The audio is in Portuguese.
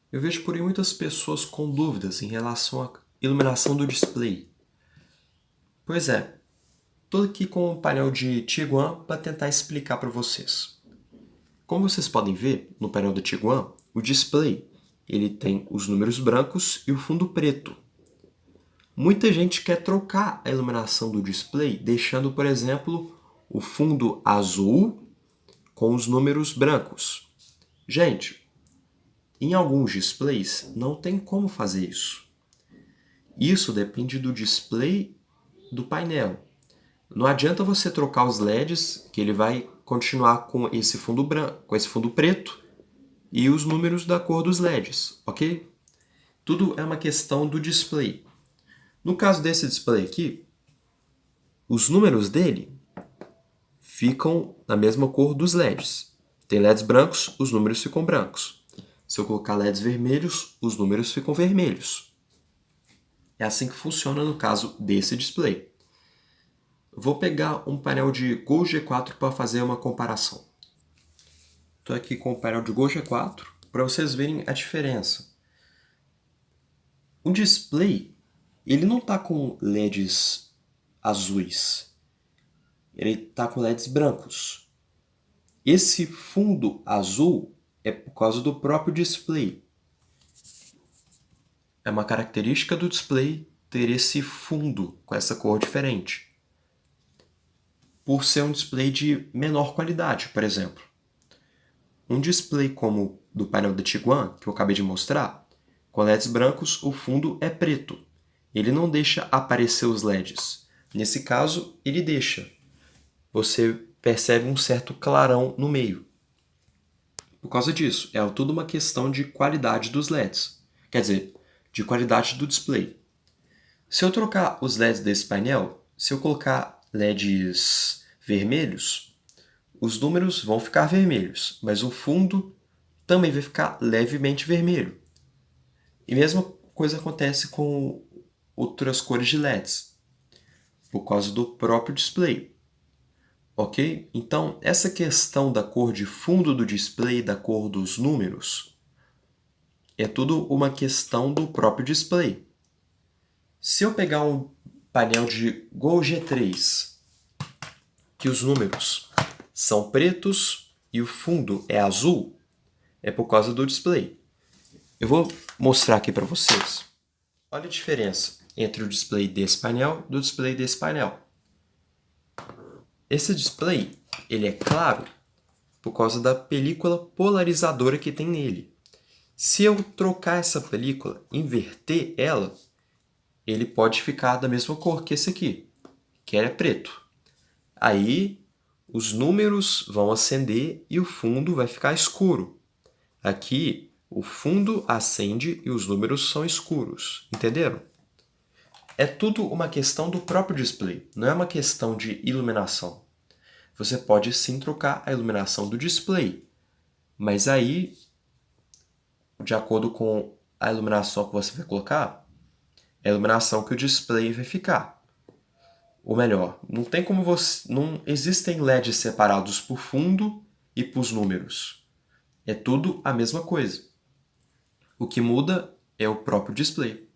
Eu vejo por aí muitas pessoas com dúvidas em relação à iluminação do display. Pois é, estou aqui com o painel de Tiguan para tentar explicar para vocês. Como vocês podem ver, no painel da Tiguan, o display ele tem os números brancos e o fundo preto. Muita gente quer trocar a iluminação do display, deixando, por exemplo, o fundo azul com os números brancos. Gente, em alguns displays não tem como fazer isso. Isso depende do display do painel. Não adianta você trocar os LEDs, que ele vai continuar com esse fundo branco, com esse fundo preto e os números da cor dos LEDs, ok? Tudo é uma questão do display. No caso desse display aqui, os números dele ficam na mesma cor dos LEDs. Tem LEDs brancos, os números ficam brancos. Se eu colocar LEDs vermelhos, os números ficam vermelhos. É assim que funciona no caso desse display. Vou pegar um painel de Go G4 para fazer uma comparação. Estou aqui com o painel de Go G4 para vocês verem a diferença. O display ele não está com LEDs azuis, ele está com LEDs brancos. Esse fundo azul é por causa do próprio display. É uma característica do display ter esse fundo com essa cor diferente. Por ser um display de menor qualidade, por exemplo. Um display como o do painel da Tiguan, que eu acabei de mostrar, com LEDs brancos, o fundo é preto. Ele não deixa aparecer os LEDs. Nesse caso, ele deixa. Você percebe um certo clarão no meio. Por causa disso, é tudo uma questão de qualidade dos LEDs. Quer dizer, de qualidade do display. Se eu trocar os LEDs desse painel, se eu colocar LEDs vermelhos, os números vão ficar vermelhos, mas o fundo também vai ficar levemente vermelho. E a mesma coisa acontece com outras cores de LEDs, por causa do próprio display. Ok? Então, essa questão da cor de fundo do display, da cor dos números, é tudo uma questão do próprio display. Se eu pegar um painel de Go G3, que os números são pretos e o fundo é azul, é por causa do display. Eu vou mostrar aqui para vocês. Olha a diferença entre o display desse painel e do display desse painel. Esse display ele é claro por causa da película polarizadora que tem nele. Se eu trocar essa película, inverter ela, ele pode ficar da mesma cor que esse aqui, que é preto. Aí, os números vão acender e o fundo vai ficar escuro. Aqui, o fundo acende e os números são escuros. Entenderam? É tudo uma questão do próprio display, não é uma questão de iluminação. Você pode sim trocar a iluminação do display, mas aí, de acordo com a iluminação que você vai colocar, é a iluminação que o display vai ficar. Ou melhor, não tem como você, não existem LEDs separados por fundo e por números. É tudo a mesma coisa. O que muda é o próprio display.